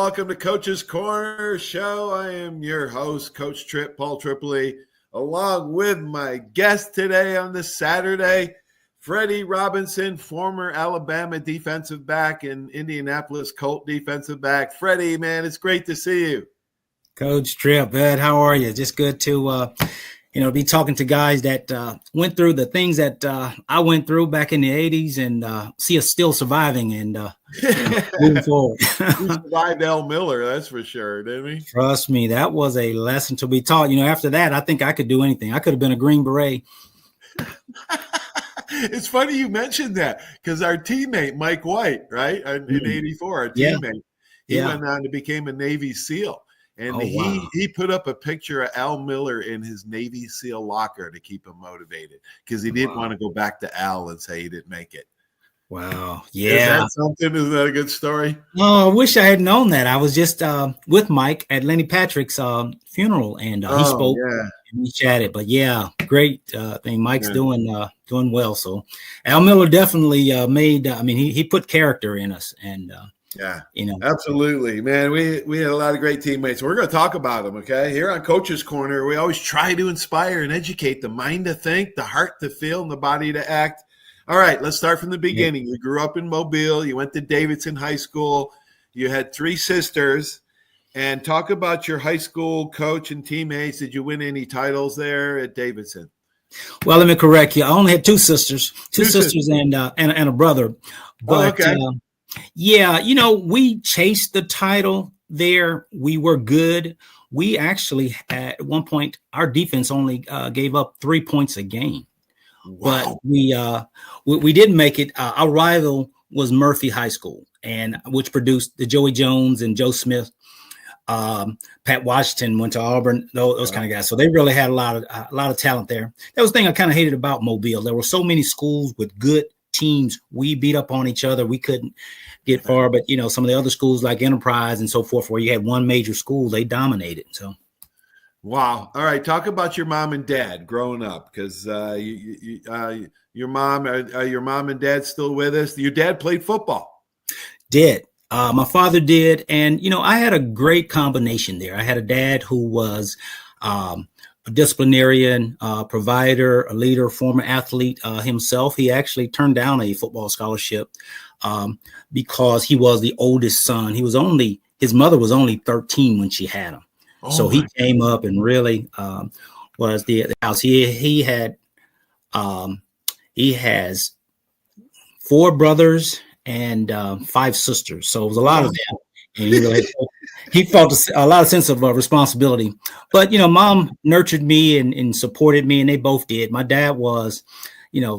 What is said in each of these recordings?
welcome to Coach's Corner Show. I am your host, Coach Paul Tripoli, along with my guest today on this Saturday, Freddie Robinson, former Alabama defensive back and Indianapolis Colt defensive back. Freddie, man, it's great to see you. Coach Trip, Ed, how are you? Just good to be talking to guys that went through the things that I went through back in the 80s and see us still surviving and moving forward. We survived Al Miller, that's for sure, didn't we? Trust me, that was a lesson to be taught. After that, I think I could do anything. I could have been a Green Beret. It's funny you mentioned that because our teammate, Mike White, right, in 84, our teammate, he went on to become a Navy SEAL. And he put up a picture of Al Miller in his Navy SEAL locker to keep him motivated because he didn't want to go back to Al and say he didn't make it. Wow. Yeah. Is that something? Is that a good story? Oh, I wish I had known that. I was just with Mike at Lenny Patrick's funeral, and he spoke and we chatted. But yeah, great thing. Mike's doing well. So Al Miller definitely made. He put character in us, and absolutely, man. We had a lot of great teammates. We're going to talk about them. Okay, here on Coach's Corner, we always try to inspire and educate the mind to think, the heart to feel, and the body to act. All right, let's start from the beginning. You grew up in Mobile. You went to Davidson High School. You had 3 sisters. And talk about your high school coach and teammates. Did you win any titles there at Davidson? Well, let me correct you. I only had 2 sisters, two sisters and a brother. But we chased the title there. We were good. We actually, at one point, our defense only gave up 3 points a game. Wow. But we didn't make it. Our rival was Murphy High School, and which produced the Joey Jones and Joe Smith. Pat Washington went to Auburn. Those kind of guys. So they really had a lot of talent there. That was the thing I kind of hated about Mobile. There were so many schools with good teams. We beat up on each other. We couldn't get far. But some of the other schools like Enterprise and so forth, where you had one major school, they dominated. So. Wow. All right. Talk about your mom and dad growing up, because your mom and dad still with us. Your dad played football. Did. My father did. And, I had a great combination there. I had a dad who was a disciplinarian, provider, a leader, former athlete himself. He actually turned down a football scholarship because he was the oldest son. His mother was only 13 when she had him. So he came up and really was the house. He has 4 brothers and 5 sisters. So it was a lot of them. And he felt a lot of sense of responsibility. But, mom nurtured me and supported me, and they both did. My dad was,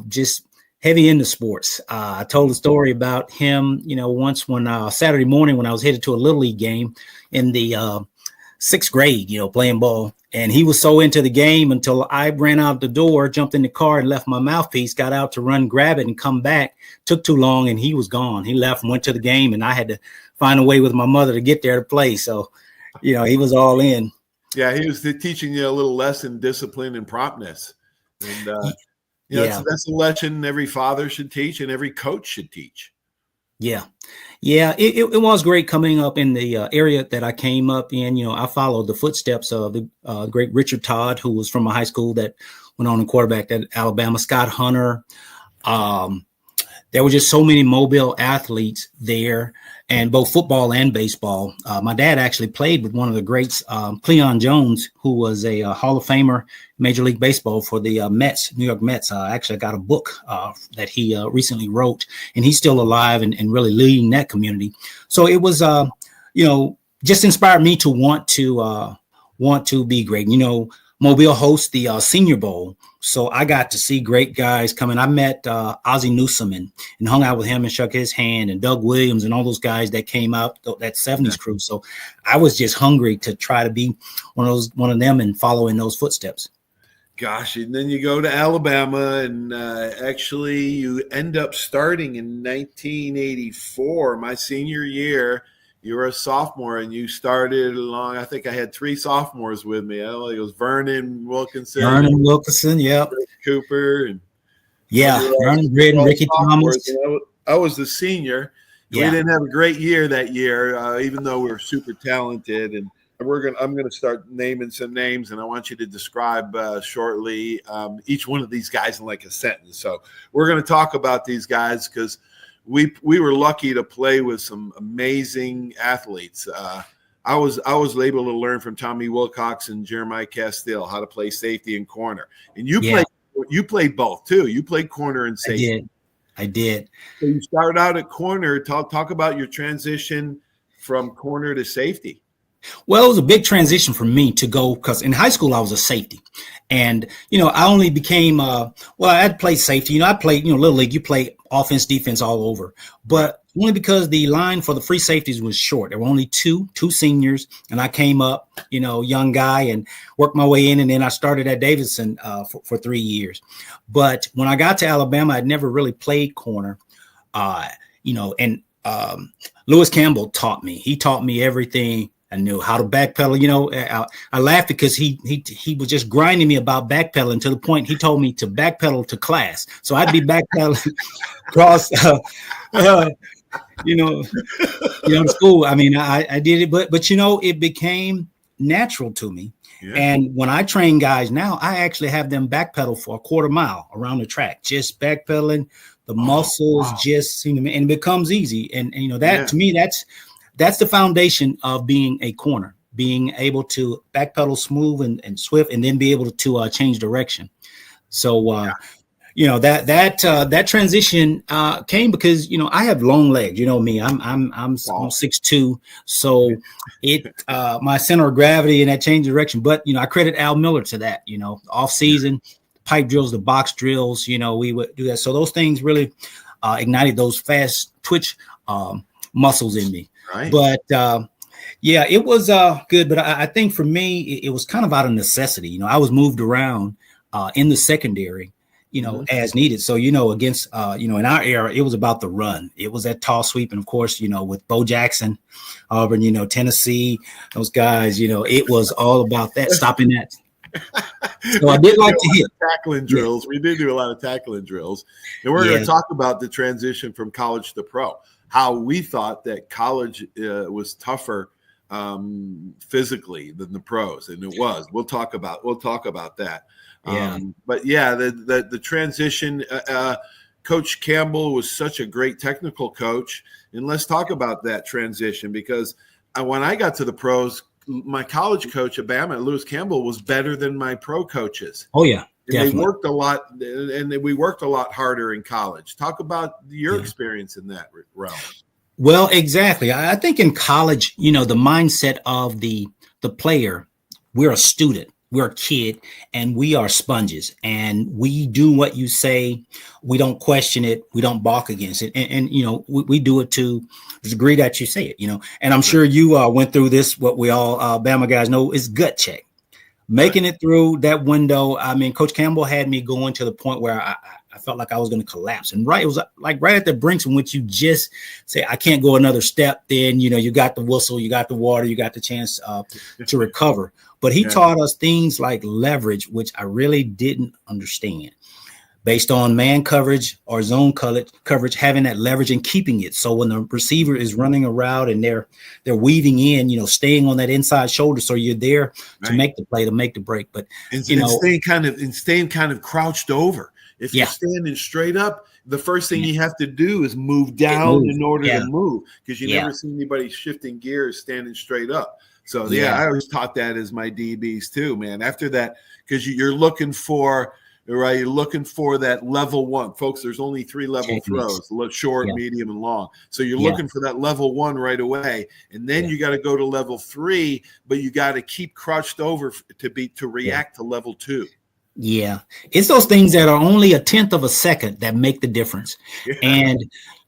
just heavy into sports. I told a story about him, once when Saturday morning when I was headed to a Little League game in the 6th grade, playing ball. And he was so into the game until I ran out the door, jumped in the car and left my mouthpiece, got out to run, grab it and come back. Took too long and he was gone. He left and went to the game, and I had to find a way with my mother to get there to play. So, he was all in. Yeah, he was teaching you a little lesson, discipline and promptness. And, that's a lesson every father should teach and every coach should teach. Yeah. It was great coming up in the area that I came up in. I followed the footsteps of the great Richard Todd, who was from my high school that went on to quarterback at Alabama, Scott Hunter. There were just so many Mobile athletes there, and both football and baseball. My dad actually played with one of the greats, Cleon Jones, who was a Hall of Famer, Major League Baseball for the Mets, New York Mets. Actually, I got a book that he recently wrote, and he's still alive and really leading that community. So it was, just inspired me to want to be great. Mobile hosts the Senior Bowl. So I got to see great guys coming. I met Ozzie Newsome and hung out with him and shook his hand, and Doug Williams and all those guys that came out, that 70s crew. So I was just hungry to try to be one of them and follow in those footsteps. Gosh, and then you go to Alabama, and actually you end up starting in 1984, my senior year. You were a sophomore, and you started along. I think I had 3 sophomores with me. It was Vernon Wilkinson, yeah, Cooper, and Vernon Bridden, Ricky Thomas. I was the senior, We didn't have a great year that year, even though we were super talented. And I'm gonna start naming some names, and I want you to describe shortly each one of these guys in like a sentence. So we're gonna talk about these guys because we were lucky to play with some amazing athletes. I was able to learn from Tommy Wilcox and Jeremiah Castile how to play safety and corner. And you played both too. You played corner and safety. I did. So you started out at corner. Talk about your transition from corner to safety. Well, it was a big transition for me to go because in high school I was a safety, and I only became I had played safety. I played little league. You play offense, defense all over, but only because the line for the free safeties was short. There were only two seniors, and I came up, young guy, and worked my way in, and then I started at Davidson for 3 years. But when I got to Alabama, I'd never really played corner, and Lewis Campbell taught me. He taught me everything. I knew how to backpedal. I laughed because he was just grinding me about backpedaling to the point he told me to backpedal to class. So I'd be backpedaling across, school. I mean, I did it, but it became natural to me. Yeah. And when I train guys now, I actually have them backpedal for a quarter mile around the track, just backpedaling. The muscles just seem to me, and it becomes easy. And to me, that's the foundation of being a corner, being able to backpedal smooth and swift, and then be able to change direction. So, that transition came because I have long legs. Me, I'm 6'2", so my center of gravity and that change direction. But I credit Al Miller to that. Off season, pipe drills, the box drills. We would do that. So those things really ignited those fast twitch muscles in me. Right. But it was good. But I think for me, it was kind of out of necessity. I was moved around in the secondary, as needed. So, against, in our era, it was about the run. It was that tall sweep. And of course, with Bo Jackson, Auburn, Tennessee, those guys, it was all about that, stopping that. So I did like to hit tackling drills. Yeah. We did do a lot of tackling drills. And we're going to talk about the transition from college to pro. How we thought that college was tougher physically than the pros, and it was. We'll talk about that. Yeah. The transition. Coach Campbell was such a great technical coach, and let's talk about that transition because when I got to the pros, my college coach at Bama, Lewis Campbell, was better than my pro coaches. Oh yeah. And they worked a lot, and we worked a lot harder in college. Talk about your experience in that realm. Well, exactly. I think in college, the mindset of the player, we're a student, we're a kid, and we are sponges, and we do what you say. We don't question it. We don't balk against it. And we do it to the degree that you say it, and I'm sure you went through this, what we all Bama guys know is gut check. Making it through that window. I mean, Coach Campbell had me going to the point where I felt like I was going to collapse. And it was like right at the brink in which you just say, I can't go another step. Then, you got the whistle, you got the water, you got the chance to recover. But he taught us things like leverage, which I really didn't understand. Based on man coverage or zone coverage, having that leverage and keeping it. So when the receiver is running around and they're weaving in, staying on that inside shoulder, so you're there to make the play, to make the break. But staying kind of crouched over. If you're standing straight up, the first thing you have to do is move down in order to move, because you never see anybody shifting gears standing straight up. So I always taught that as my DBs too, man. After that, because you're looking for. Right, you're looking for that level one, folks. There's only 3 level throws: short, medium, and long. So you're looking for that level 1 right away, and then you got to go to level 3, but you got to keep crouched over to react to level 2. Yeah, it's those things that are only a tenth of a second that make the difference, and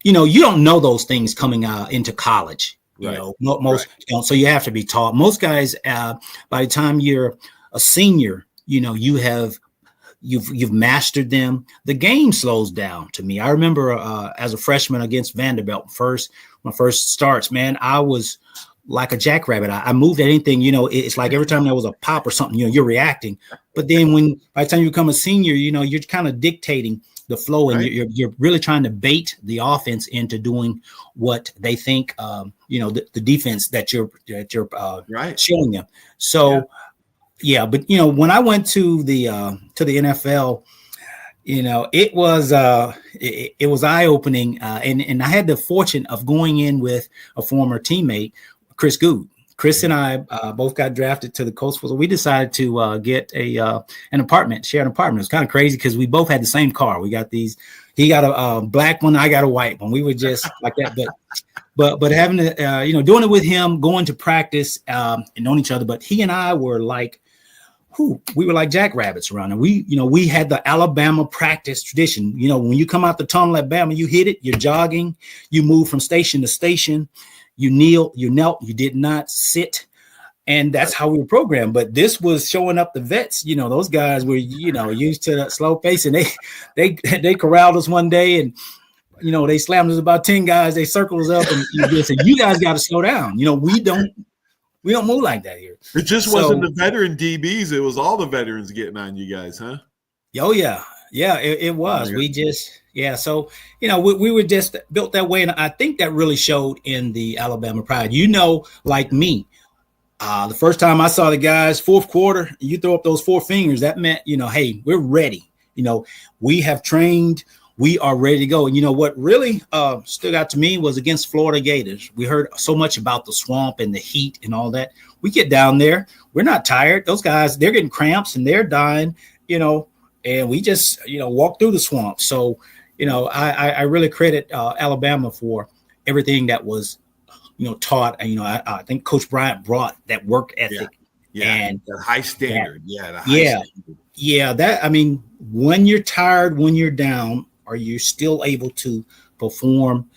you don't know those things coming out into college. Most don't. So you have to be taught. Most guys, by the time you're a senior, you have. You've mastered them. The game slows down to me. I remember as a freshman against Vanderbilt, my first starts, man, I was like a jackrabbit. I moved at anything, it's like every time there was a pop or something, you're reacting. But then by the time you become a senior, you're kind of dictating the flow, and Right. you're really trying to bait the offense into doing what they think, the defense that you're Right. showing them. So but when I went to the NFL, it was it was eye opening, and I had the fortune of going in with a former teammate, Chris Good. Chris and I both got drafted to the Colts, so we decided to get an apartment, share an apartment. It was kind of crazy because we both had the same car. We got these. He got a black one, I got a white one. We were just like that, but having to doing it with him, going to practice and knowing each other. But he and I were like, we were like jackrabbits around, and we had the Alabama practice tradition. When you come out the tunnel at Bama, you hit it, you're jogging, you move from station to station, you knelt, you did not sit. And that's how we were programmed. But this was showing up the vets. Those guys were, used to that slow pace, and they corralled us one day, and they slammed us about 10 guys. They circled us up, and they said, "You guys got to slow down. We don't move like that here." It just wasn't the veteran DBs. It was all the veterans getting on you guys, huh? Oh, yeah. Yeah, it was. We just, So, we were just built that way. And I think that really showed in the Alabama pride. Like me, the first time I saw the guys, fourth quarter, you throw up those four fingers, that meant, hey, we're ready. We have trained. We are ready to go. And what really stood out to me was against Florida Gators. We heard so much about the swamp and the heat and all that. We get down there. We're not tired. Those guys, they're getting cramps and they're dying, and we just, walk through the swamp. So, I really credit Alabama for everything that was, taught. And, I think Coach Bryant brought that work ethic. And the high standard. Standard. When you're tired, when you're down, are you still able to perform,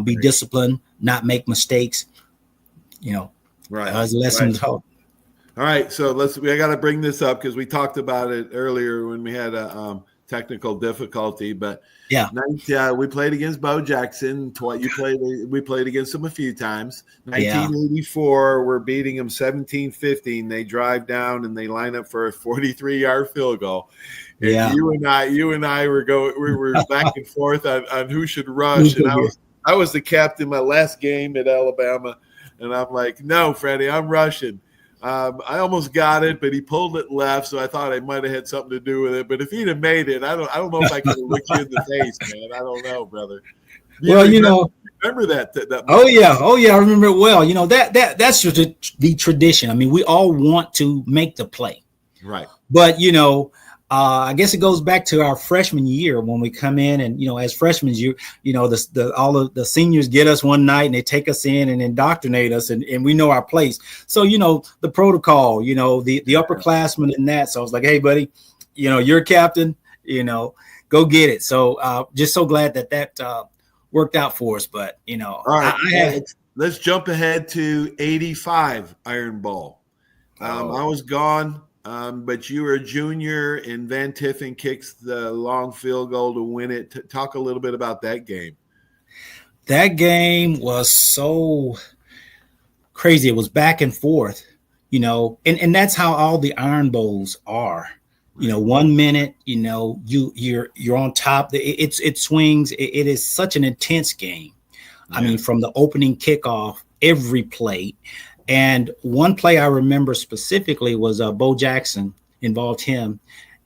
be disciplined, not make mistakes? Right. As a lesson taught. All right, so I got to bring this up because we talked about it earlier when we had a technical difficulty. But we played against Bo Jackson. We played against him a few times. 1984, we're beating them 17-15. They drive down and they line up for a 43-yard field goal. And you and I were back and forth on who should rush. And I was the captain my last game at Alabama, and I'm like, "No, Freddie, I'm rushing." I almost got it, but he pulled it left, so I thought I might have had something to do with it. But if he'd have made it, I don't know if I could have looked you in the face, man. I don't know, brother. Remember that. I remember it well. That's the tradition. We all want to make the play, right? But I guess it goes back to our freshman year when we come in, and as freshmen, all of the seniors get us one night and they take us in and indoctrinate us, and we know our place. So the protocol, the upperclassmen and that. So I was like, "Hey, buddy, you're a captain. Go get it." So just so glad that worked out for us. But all right, let's jump ahead to 85 Iron Bowl. I was gone. But you were a junior, and Van Tiffen kicks the long field goal to win it. Talk a little bit about that game. That game was so crazy. It was back and forth, and that's how all the Iron Bowls are. 1 minute, you're on top. It swings. It is such an intense game. Yeah. From the opening kickoff, every play. And one play I remember specifically was Bo Jackson involved him.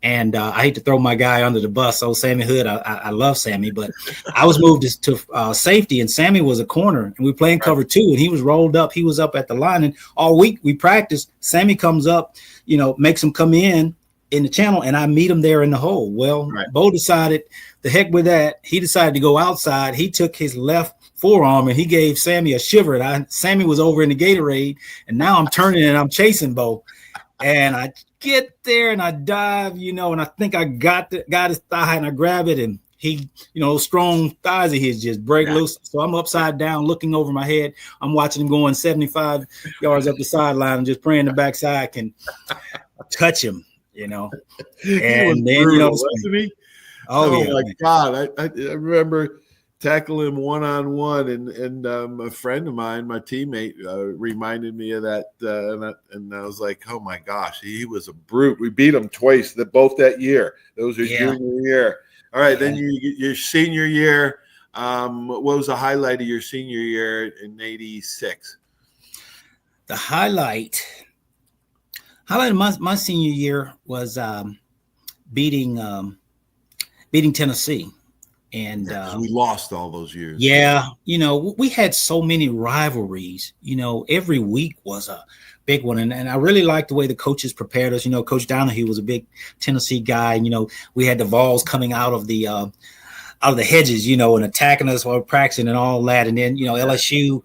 And I hate to throw my guy under the bus. So Sammy Hood, I love Sammy, but I was moved to safety, and Sammy was a corner, and we were playing cover 2, and he was rolled up. He was up at the line, and all week we practiced. Sammy comes up, makes him come in the channel, and I meet him there in the hole. Well, Bo decided, the heck with that. He decided to go outside. He took his left forearm and he gave Sammy a shiver. And Sammy was over in the Gatorade, and now I'm turning and I'm chasing Bo. And I get there and I dive, and I think I got his thigh, and I grab it, and he, strong thighs of his just break loose. So I'm upside down looking over my head. I'm watching him going 75 yards up the sideline and just praying the backside can touch him, And then, brutal, wasn't he? Oh my God. I remember tackle him one-on-one, and a friend of mine, my teammate, reminded me of that, and I was like, oh my gosh, he was a brute. We beat him twice, both that year. That was his junior year. All right, then your senior year. What was the highlight of your senior year in '86? The highlight of my senior year was beating Tennessee. And we lost all those years. Yeah, we had so many rivalries. Every week was a big one, and I really liked the way the coaches prepared us. Coach Donahue was a big Tennessee guy. We had the Vols coming out of the hedges, and attacking us while practicing and all that. And then LSU,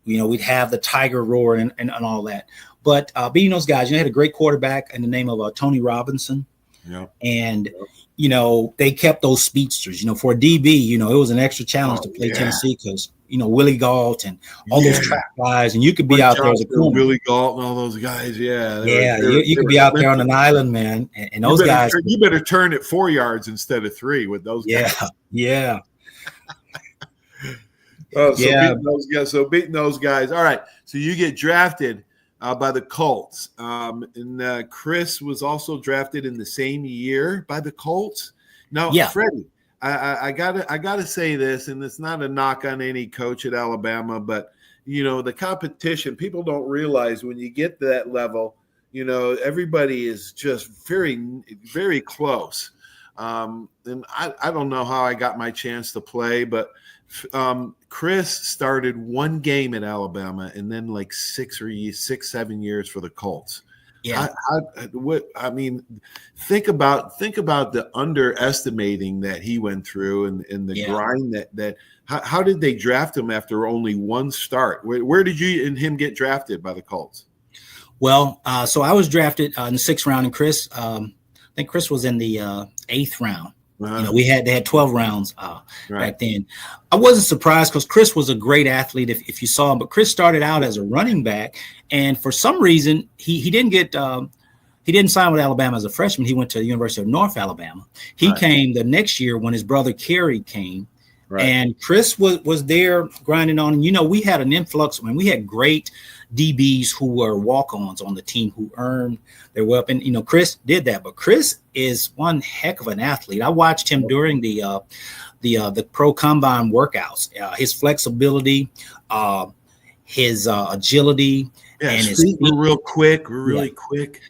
we'd have the Tiger roar and all that. But beating those guys, had a great quarterback in the name of Tony Robinson. Yeah, and. They kept those speedsters, for a DB, it was an extra challenge to play Tennessee because, Willie Galt and all those track guys, and you could be out there as a corner. Willie Galt and all those guys. Yeah. You could be out there on an island, man. And those guys. You better turn it 4 yards instead of 3 with those guys. Yeah. Beating those guys. All right. So you get drafted by the Colts. And Chris was also drafted in the same year by the Colts. Now, Freddie, I gotta say this, and it's not a knock on any coach at Alabama, but the competition, people don't realize when you get to that level, everybody is just very, very close. And I don't know how I got my chance to play, but Chris started one game at Alabama and then like 7 years for the Colts. Yeah. Think about the underestimating that he went through and the grind that how did they draft him after only one start? Where did you and him get drafted by the Colts? Well, so I was drafted in the 6th round, and Chris, I think Chris was in the 8th round. They had 12 rounds back then. I wasn't surprised because Chris was a great athlete if you saw him, but Chris started out as a running back, and for some reason he didn't sign with Alabama as a freshman. He went to the University of North Alabama. He came the next year when his brother Kerry came, and Chris was there grinding on. And we had an influx when we had great DBs who were walk-ons on the team who earned their weapon. Chris did that, but Chris is one heck of an athlete. I watched him during the pro combine workouts. His flexibility, his agility, and his speed. We're real quick. We're really quick.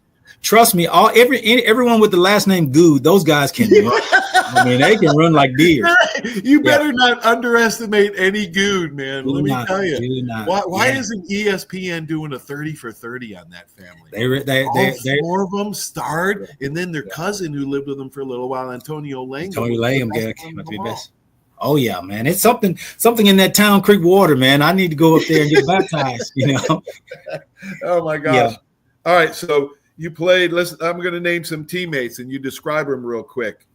Trust me, everyone with the last name Good, those guys can run. I mean, they can run like deer. You better not underestimate any Good, man. Let me tell you. Why isn't ESPN doing a 30 for 30 on that family? They 4 of them starred, and then their cousin who lived with them for a little while, Antonio Langham. Came up to be best. Oh yeah, man! It's something in that Town Creek water, man. I need to go up there and get baptized. Oh my gosh! Yeah. All right, so you played. Listen, I'm going to name some teammates, and you describe them real quick.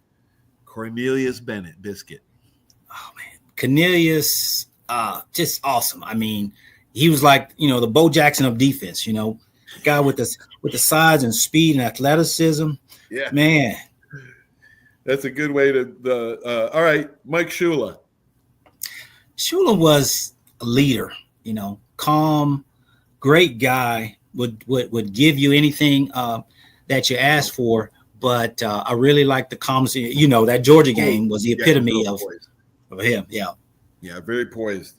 Cornelius Bennett, Biscuit. Oh man, Cornelius, just awesome. I mean, he was like the Bo Jackson of defense. Guy with the size and speed and athleticism. Yeah, man. That's a good way to. All right, Mike Shula. Shula was a leader. Calm, great guy. Would give you anything that you asked for. But I really like the calmness. That Georgia game was the epitome of him. Yeah. Yeah, very poised.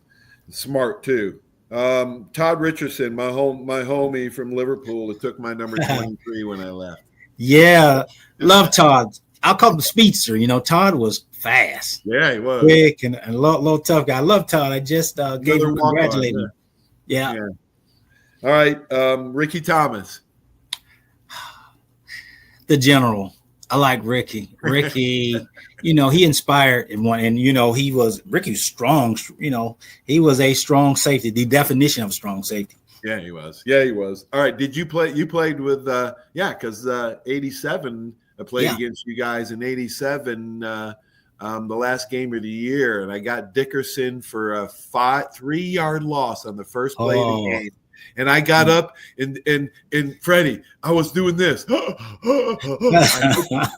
Smart, too. Todd Richardson, my homie from Liverpool, that took my number 23 when I left. Yeah, love Todd. I'll call him the speedster. Todd was fast. Yeah, he was. Quick and a little tough guy. I love Todd. I just gave him congratulating him. Yeah. All right, Ricky Thomas. The general. I like Ricky. Ricky, he inspired and he was strong. He was a strong safety, the definition of strong safety. Yeah, he was. All right. Did you play? You played with, because 87, I played against you guys in 87, the last game of the year, and I got Dickerson for a 3-yard loss on the first play of the game. And I got up and Freddie, I was doing this. I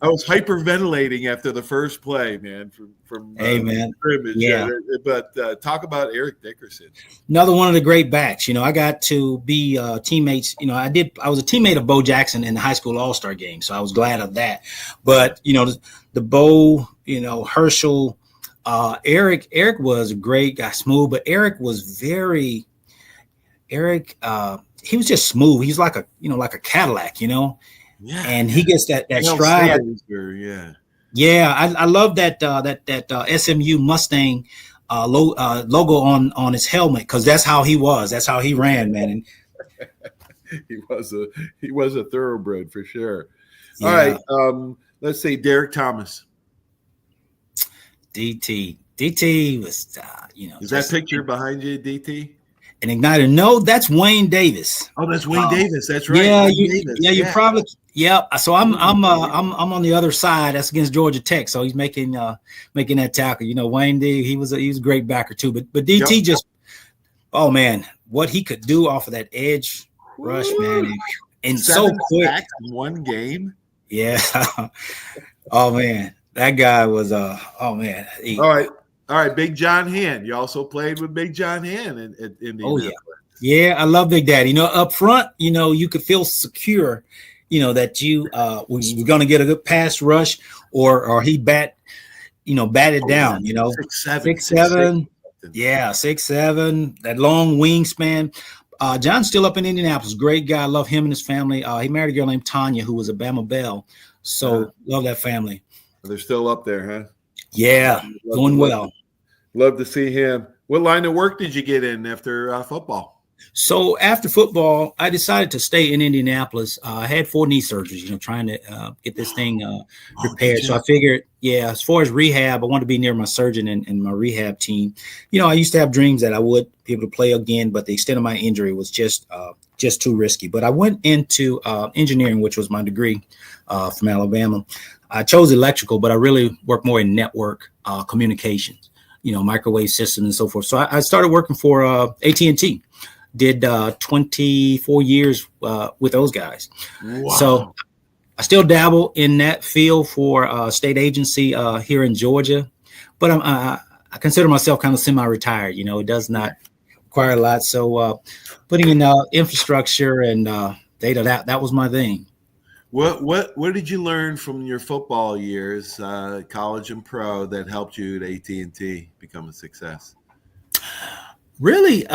was hyperventilating after the first play, man. From scrimmage. Yeah. But talk about Eric Dickerson. Another one of the great backs. I got to be teammates. I was a teammate of Bo Jackson in the high school All-Star game, so I was glad of that. But the Bo, Herschel, Eric was a great guy, smooth, but Eric, he was just smooth. He's like a Cadillac, Yeah, and he gets that Hail stride. Sanders, yeah. Yeah, I love that SMU Mustang logo on his helmet, because that's how he was. That's how he ran, man. And he was a thoroughbred for sure. All yeah. right, let's say Derek Thomas. DT was, Is that picture behind you, DT? An igniter? No, that's Wayne Davis. Oh, that's Wayne Davis. That's right. Yeah, Davis. You probably. Yep. So I'm on the other side. That's against Georgia Tech. So he's making that tackle. Wayne D. He was a great backer too. But DT just, oh man, what he could do off of that edge rush, man, and so quick in one game. Yeah. Oh man, that guy was oh man. All right, Big John Hand. You also played with Big John Hand in Indianapolis. Yeah, I love Big Daddy. Up front, you could feel secure, that you was going to get a good pass rush, or he batted down. 6'7". Yeah, 6'7". That long wingspan. John's still up in Indianapolis. Great guy. Love him and his family. He married a girl named Tanya, who was a Bama Belle. So love that family. They're still up there, huh? Yeah, doing well. Love to see him. What line of work did you get in after football? So after football, I decided to stay in Indianapolis. I had 4 knee surgeries, trying to get this thing repaired. So I figured, as far as rehab, I wanted to be near my surgeon and my rehab team. I used to have dreams that I would be able to play again, but the extent of my injury was just too risky. But I went into engineering, which was my degree from Alabama. I chose electrical, but I really work more in network communications, microwave systems and so forth. So I started working for AT&T. Did 24 years with those guys. Wow. So I still dabble in that field for a state agency here in Georgia, but I consider myself kind of semi-retired. It does not require a lot. So putting in infrastructure and data, that was my thing. What did you learn from your football years, college and pro, that helped you at AT&T become a success? Really,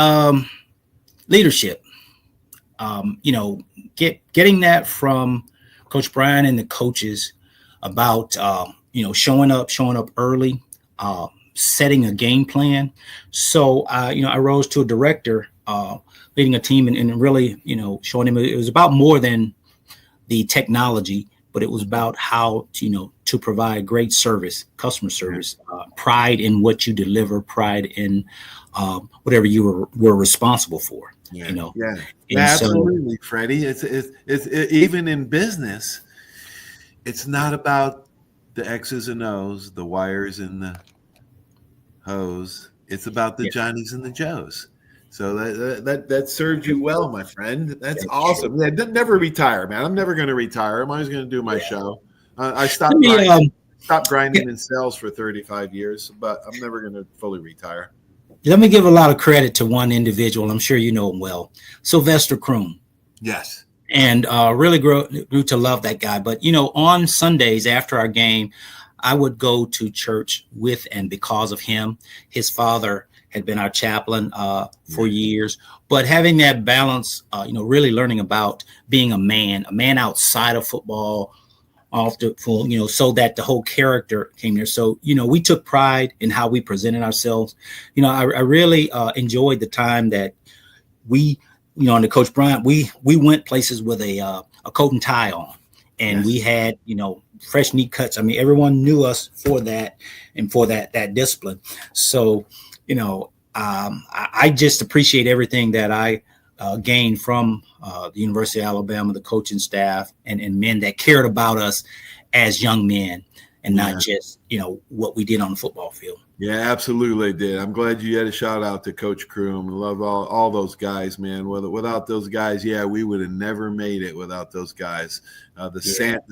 leadership. Getting that from Coach Brian and the coaches about showing up early, setting a game plan. So I rose to a director, leading a team and really showing him it was about more than the technology, but it was about how to provide great service, customer service, pride in what you deliver, pride in whatever you were responsible for. Absolutely, Freddie. It's even in business, it's not about the X's and O's, the wires and the hose. It's about the Johnnies and the Joes. So that served you well, my friend. That's awesome. Yeah, never retire, man. I'm never going to retire. I'm always going to do my show. I stopped grinding in sales for 35 years, but I'm never going to fully retire. Let me give a lot of credit to one individual. I'm sure you know him well, Sylvester Croom. Yes. And really grew to love that guy. But, on Sundays after our game, I would go to church with and because of him. His father had been our chaplain for years. But having that balance, really learning about being a man outside of football, so that the whole character came there. So, we took pride in how we presented ourselves. I really enjoyed the time that we, under Coach Bryant, we went places with a coat and tie on, and we had, fresh, neat cuts. I mean, everyone knew us for that and for that discipline. So, I just appreciate everything that I gained from the University of Alabama, the coaching staff, and men that cared about us as young men and not just, what we did on the football field. Yeah, absolutely did. I'm glad you had a shout out to Coach Croom. I love all those guys, man. Without those guys, we would have never made it without those guys. The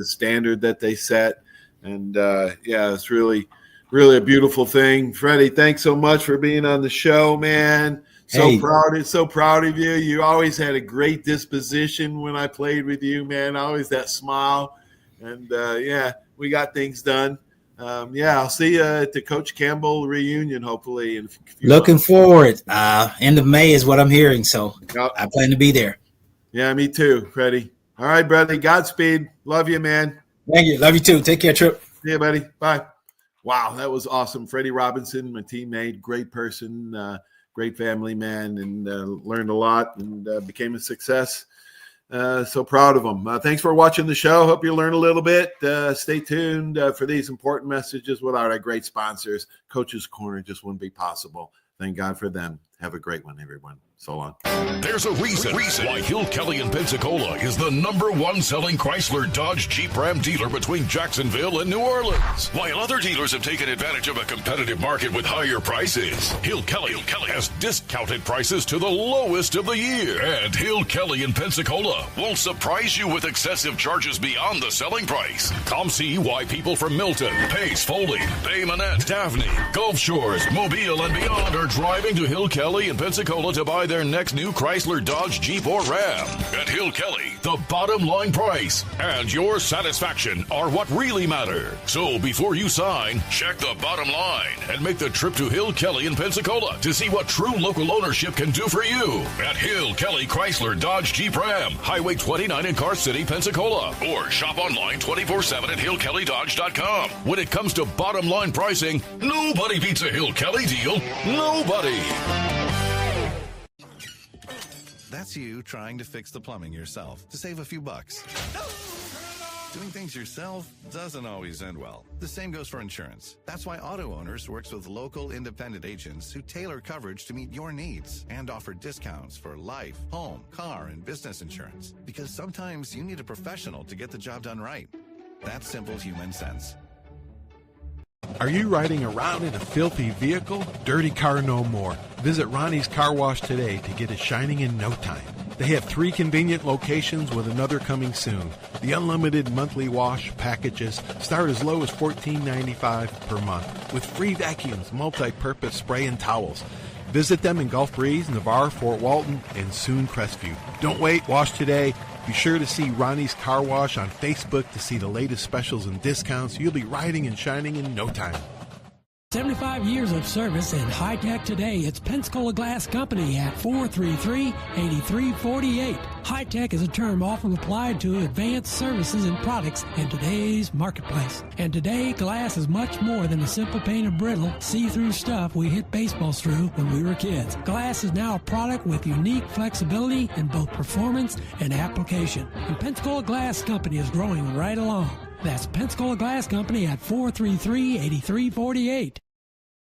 standard that they set. And it's really a beautiful thing. Freddie, thanks so much for being on the show, man. So proud of you. You always had a great disposition when I played with you, man. Always that smile. And we got things done. I'll see you at the Coach Campbell reunion, hopefully. Looking forward. End of May is what I'm hearing, so I plan to be there. Yeah, me too, Freddie. All right, buddy. Godspeed. Love you, man. Thank you. Love you too. Take care, Trip. See you, buddy. Bye. Wow, that was awesome. Freddie Robinson, my teammate, great person, great family man, and learned a lot and became a success. So proud of him. Thanks for watching the show. Hope you learn a little bit. Stay tuned for these important messages. Without our great sponsors, Coach's Corner just wouldn't be possible. Thank God for them. Have a great one, everyone. So long. There's a reason why Hill Kelly in Pensacola is the #1 selling Chrysler Dodge Jeep Ram dealer between Jacksonville and New Orleans. While other dealers have taken advantage of a competitive market with higher prices, Hill Kelly has discounted prices to the lowest of the year. And Hill Kelly in Pensacola won't surprise you with excessive charges beyond the selling price. Come see why people from Milton, Pace, Foley, Bay Minette, Daphne, Gulf Shores, Mobile, and beyond are driving to Hill Kelly in Pensacola to buy their next new Chrysler, Dodge, Jeep, or Ram. At Hill Kelly, the bottom line price and your satisfaction are what really matter. So before you sign, check the bottom line and make the trip to Hill Kelly in Pensacola to see what true local ownership can do for you. At Hill Kelly Chrysler, Dodge, Jeep, Ram, Highway 29 in Car City, Pensacola. Or shop online 24/7 at hillkellydodge.com. When it comes to bottom line pricing, nobody beats a Hill Kelly deal. Nobody. That's you trying to fix the plumbing yourself to save a few bucks. Doing things yourself doesn't always end well. The same goes for insurance. That's why Auto Owners works with local independent agents who tailor coverage to meet your needs and offer discounts for life, home, car, and business insurance. Because sometimes you need a professional to get the job done right. That's simple human sense. Are you riding around in a filthy vehicle? Dirty car no more. Visit Ronnie's Car Wash today to get it shining in no time. They have 3 convenient locations with another coming soon. The unlimited monthly wash packages start as low as $14.95 per month with free vacuums, multi-purpose spray, and towels. Visit them in Gulf Breeze, Navarre, Fort Walton, and soon Crestview. Don't wait. Wash today. Be sure to see Ronnie's Car Wash on Facebook to see the latest specials and discounts. You'll be riding and shining in no time. 75 years of service in high tech today. It's Pensacola Glass Company at 433-8348. High tech is a term often applied to advanced services and products in today's marketplace. And today, glass is much more than a simple painted brittle, see-through stuff we hit baseballs through when we were kids. Glass is now a product with unique flexibility in both performance and application. And Pensacola Glass Company is growing right along. That's Pensacola Glass Company at 433-8348.